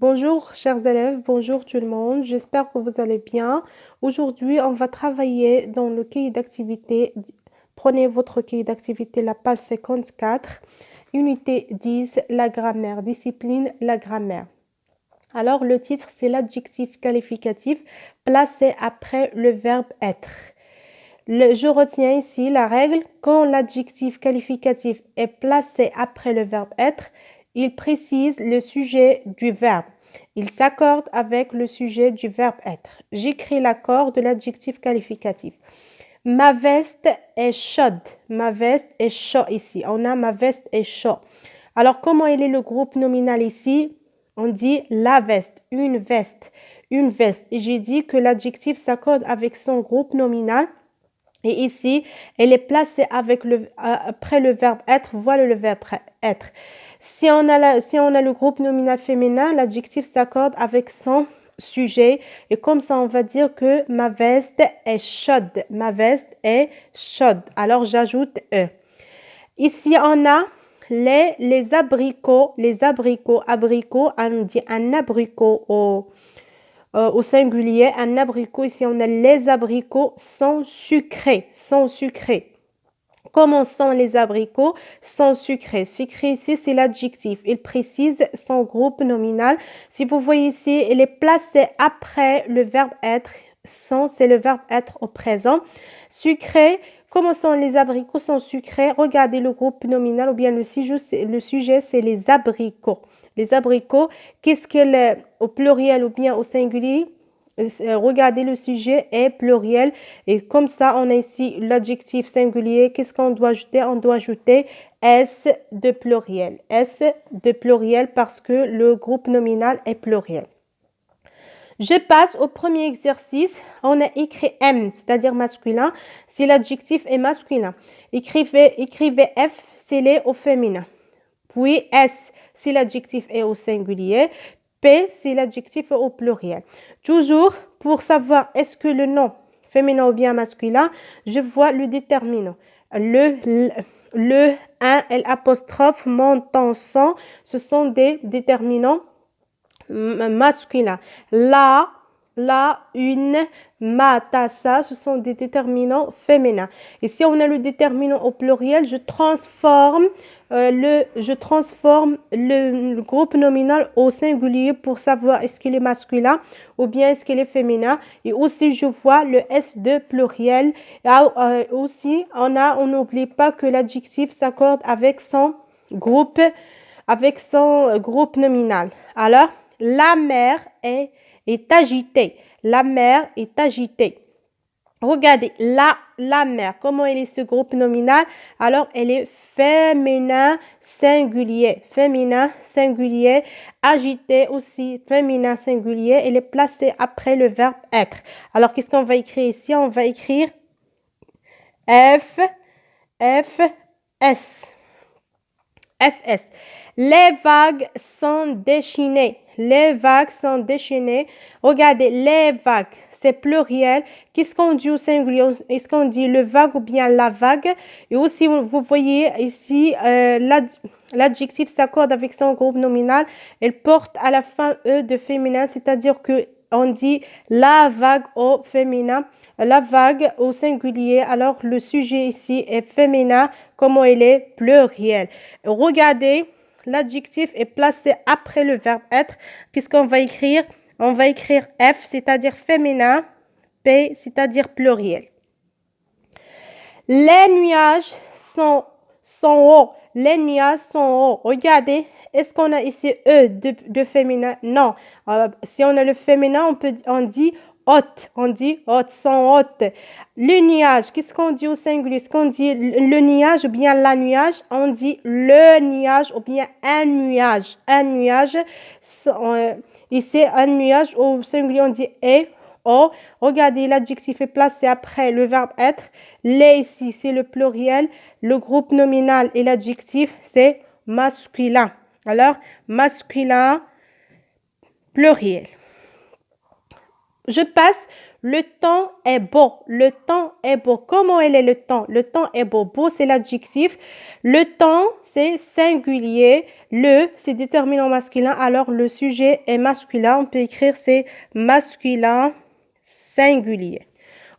Bonjour chers élèves, bonjour tout le monde, j'espère que vous allez bien. Aujourd'hui, on va travailler dans le cahier d'activité. Prenez votre cahier d'activité, la page 54, unité 10, la grammaire, discipline, la grammaire. Alors, le titre, c'est l'adjectif qualificatif placé après le verbe être. Je retiens ici la règle, quand l'adjectif qualificatif est placé après le verbe être, il précise le sujet du verbe. Il s'accorde avec le sujet du verbe être. J'écris l'accord de l'adjectif qualificatif. Ma veste est chaude. Ma veste est chaude ici. On a ma veste est chaude. Alors, comment il est le groupe nominal ici? On dit la veste, une veste, une veste. Et j'ai dit que l'adjectif s'accorde avec son groupe nominal. Et ici, elle est placée après le verbe être. Voilà le verbe être. Si on a le groupe nominal féminin, l'adjectif s'accorde avec son sujet. Et comme ça, on va dire que ma veste est chaude. Ma veste est chaude. Alors, j'ajoute E. Ici, on a les abricots. Les abricots. Abricot, on dit un abricot au singulier, un abricot. Ici, on a les abricots sont sucrés, sont sucrés. Comment sont les abricots? Sont sucrés. Sucré ici, c'est l'adjectif. Il précise son groupe nominal. Si vous voyez ici, il est placé après le verbe être. Sont, c'est le verbe être au présent. Sucré. Comment sont les abricots? Sont sucrés. Regardez le groupe nominal ou bien le sujet, c'est les abricots. Les abricots, qu'est-ce qu'elle est au pluriel ou bien au singulier? Regardez, le sujet est pluriel et comme ça, on a ici l'adjectif singulier. Qu'est-ce qu'on doit ajouter? On doit ajouter S de pluriel. S de pluriel parce que le groupe nominal est pluriel. Je passe au premier exercice. On a écrit M, c'est-à-dire masculin, si l'adjectif est masculin. Écrivez F, c'est les au féminin. Puis S, si l'adjectif est au singulier. P, si l'adjectif est au pluriel. Toujours, pour savoir est-ce que le nom féminin ou bien masculin, je vois le déterminant. Le, un, l'apostrophe, montant, son, ce sont des déterminants masculins. La, une, ma, ta, sa, ce sont des déterminants féminins. Et si on a le déterminant au pluriel, je transforme le groupe nominal au singulier pour savoir est-ce qu'il est masculin ou bien est-ce qu'il est féminin. Et aussi, je vois le S de pluriel. Et aussi, on n'oublie pas que l'adjectif s'accorde avec son groupe nominal. Alors, la mer est agitée. La mer est agitée. Regardez, la mer, comment elle est ce groupe nominal? Alors, elle est féminin singulier. Féminin singulier. Agité aussi, féminin singulier. Elle est placée après le verbe être. Alors, qu'est-ce qu'on va écrire ici? On va écrire F, S. FS. Les vagues sont déchaînées. Les vagues sont déchaînées. Regardez, les vagues, c'est pluriel. Qu'est-ce qu'on dit au singulier? Est-ce qu'on dit le vague ou bien la vague? Et aussi, vous voyez ici, l'adjectif s'accorde avec son groupe nominal. Elle porte à la fin E de féminin, c'est-à-dire que on dit la vague au féminin, la vague au singulier. Alors, le sujet ici est féminin, comment il est pluriel. Regardez, l'adjectif est placé après le verbe être. Qu'est-ce qu'on va écrire? On va écrire F, c'est-à-dire féminin, P, c'est-à-dire pluriel. Les nuages sont hauts. Les nuages sont hauts. Regardez, est-ce qu'on a ici E de féminin? Non. Si on a le féminin, on dit haute. On dit haute, sont hautes. Le nuage, qu'est-ce qu'on dit au singulier? Est-ce qu'on dit le nuage ou bien la nuage? On dit le nuage ou bien un nuage. Un nuage. Ici, un nuage au singulier, on dit et. Oh, regardez, l'adjectif est placé après le verbe être. Les ici, c'est le pluriel. Le groupe nominal et l'adjectif, c'est masculin. Alors, masculin, pluriel. Je passe. Le temps est beau. Le temps est beau. Comment il est le temps? Le temps est beau. Beau, c'est l'adjectif. Le temps, c'est singulier. Le, c'est déterminant masculin. Alors, le sujet est masculin. On peut écrire c'est masculin singulier.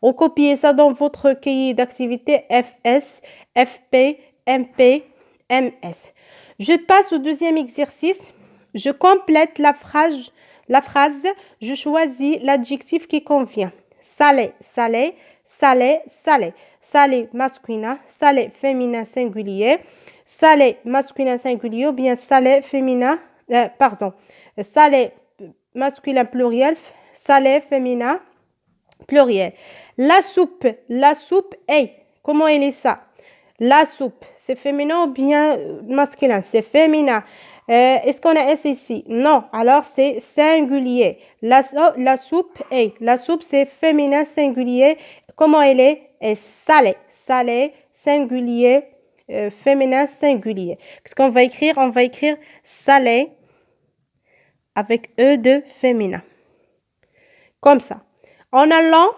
Recopiez ça dans votre cahier d'activité FS, FP, MP, MS. Je passe au deuxième exercice. Je complète la phrase, je choisis l'adjectif qui convient. Salé, salé, salé, salé. Salé masculin, salé féminin singulier. Salé masculin singulier ou bien salé féminin, salé masculin pluriel, salé féminin pluriel. La soupe est. Comment elle est ça? La soupe, c'est féminin ou bien masculin? C'est féminin. Est-ce qu'on a S ici? Non. Alors, c'est singulier. La soupe est. La soupe, c'est féminin singulier. Comment elle est? Est salée. Salée, singulier, féminin singulier. Qu'est-ce qu'on va écrire? On va écrire salé avec E de féminin. Comme ça. On a long,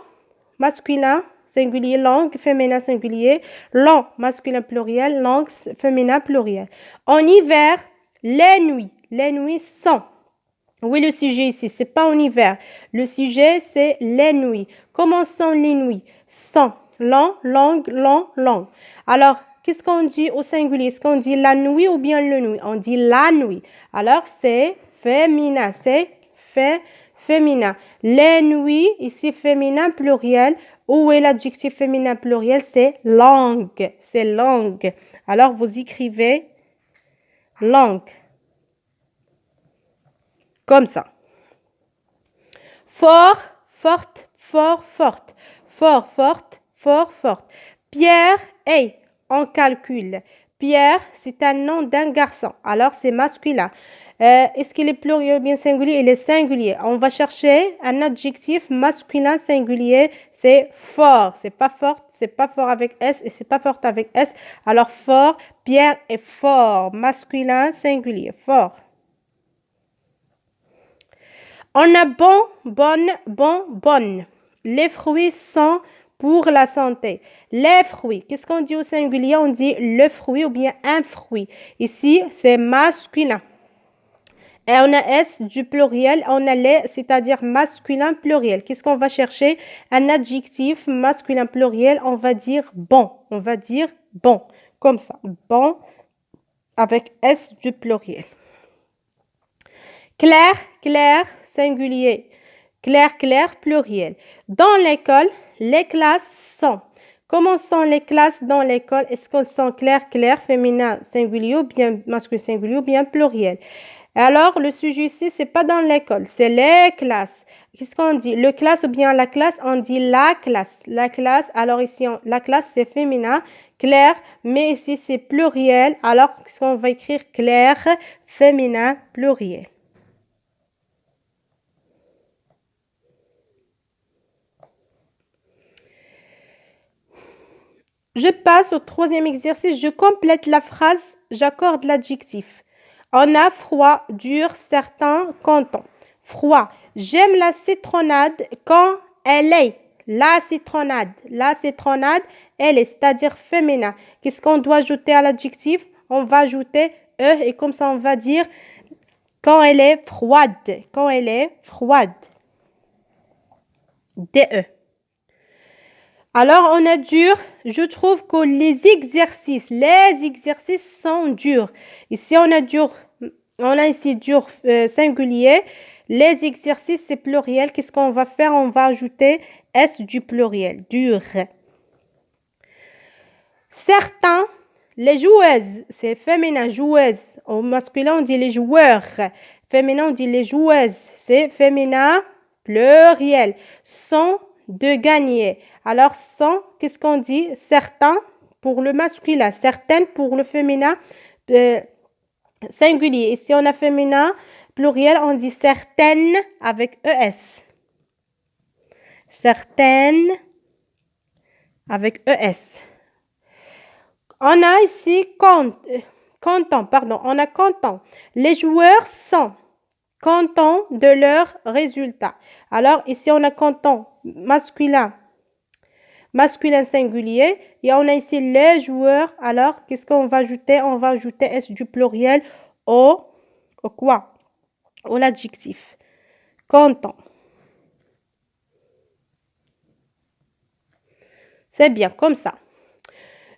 masculin, singulier, langue, féminin, singulier. Long, masculin, pluriel. Langue, féminin, pluriel. En hiver, les nuits sont. Oui, le sujet ici, c'est pas en hiver. Le sujet, c'est les nuits. Comment sont les nuits? Sont. Long, langue, long, langue. Alors, qu'est-ce qu'on dit au singulier? Est-ce qu'on dit la nuit ou bien le nuit? On dit la nuit. Alors, c'est féminin. C'est féminin. Les nuits, ici, féminin, pluriel. Où est l'adjectif féminin pluriel? C'est langue. C'est langue. Alors, vous écrivez langue. Comme ça. Fort, forte, fort, forte. Fort, forte, fort, forte. Pierre est. On calcule. Pierre, c'est un nom d'un garçon. Alors, c'est masculin. Est-ce qu'il est pluriel ou bien singulier? Il est singulier. On va chercher un adjectif masculin singulier. C'est fort. C'est pas fort avec S et c'est pas forte avec S. Alors, fort, Pierre est fort. Masculin singulier. Fort. On a bonne. Les fruits sont pour la santé. Les fruits. Qu'est-ce qu'on dit au singulier? On dit le fruit ou bien un fruit. Ici, c'est masculin. Et on a S du pluriel, on a les, c'est-à-dire masculin pluriel. Qu'est-ce qu'on va chercher? Un adjectif masculin pluriel, on va dire bon. On va dire bon. Comme ça. Bon avec S du pluriel. Clair, singulier. Clair, pluriel. Dans l'école, les classes sont. Comment sont les classes dans l'école? Est-ce qu'elles sont clair, féminin, singulier ou bien masculin, singulier ou bien pluriel? Alors, le sujet ici, c'est pas dans l'école, c'est les classes. Qu'est-ce qu'on dit? Le classe ou bien la classe? On dit la classe. La classe, alors ici, la classe, c'est féminin, clair, mais ici, c'est pluriel. Alors, qu'est-ce qu'on va écrire? Clair, féminin, pluriel. Je passe au troisième exercice. Je complète la phrase, j'accorde l'adjectif. On a froid, dur, certain, content. Froid. J'aime la citronnade quand elle est. La citronnade, elle est, c'est-à-dire féminin. Qu'est-ce qu'on doit ajouter à l'adjectif? On va ajouter E et comme ça on va dire quand elle est froide. Quand elle est froide. DE. Alors, on a dur. Je trouve que les exercices sont durs. Ici, on a dur. On a ici dur singulier. Les exercices, c'est pluriel. Qu'est-ce qu'on va faire? On va ajouter S du pluriel. Dur. Certains, les joueuses, c'est féminin, joueuses. Au masculin, on dit les joueurs. Féminin, on dit les joueuses. C'est féminin, pluriel. Sont de gagner. Alors, sont, qu'est-ce qu'on dit? Certains pour le masculin, certaines pour le féminin singulier. Ici, on a féminin pluriel, on dit certaines avec ES. Certaines avec ES. On a ici content, on a content. Les joueurs sont. contents de leurs résultats. Alors, ici, on a content masculin, masculin singulier. Et on a ici les joueurs. Alors, qu'est-ce qu'on va ajouter? On va ajouter S du pluriel au quoi? Au l'adjectif. Content. C'est bien, comme ça.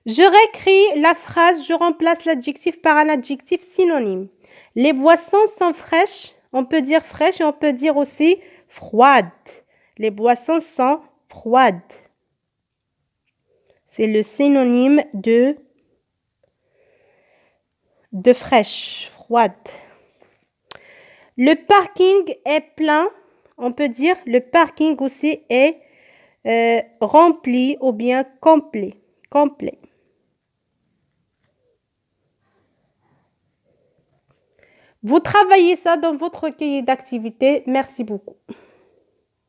Je réécris la phrase, je remplace l'adjectif par un adjectif synonyme. Les boissons sont fraîches. On peut dire fraîches et on peut dire aussi froides. Les boissons sont froides. C'est le synonyme de fraîche, froide. Le parking est plein. On peut dire le parking aussi est rempli ou bien complet. Complet. Vous travaillez ça dans votre cahier d'activité. Merci beaucoup.